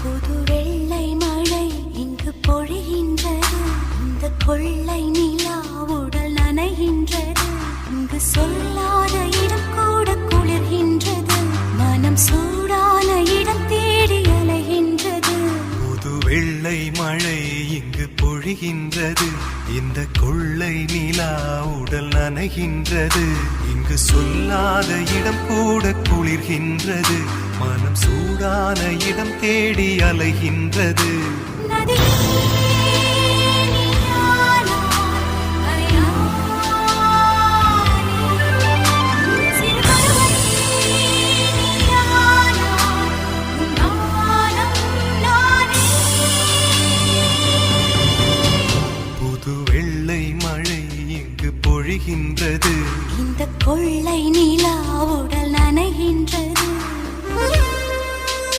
புது வெள்ளை மழை இங்கு பொழிகின்றது. இந்த கொள்ளை நிலா உடல் நனைகின்றது. இங்கு சொல்லாத இடம் கூட குளிர்கின்றது. மனம் சூடான இடம் தேடி அலைகின்றது. புது வெள்ளை மழை இங்கு பொழிகின்றது. இந்த கொள்ளை நிலா உடல் நனைகின்றது. இங்கு சொல்லாத இடம் கூட குளிர்கின்றது. மனம் சூடான இடம் தேடி அலைகின்றது. நதி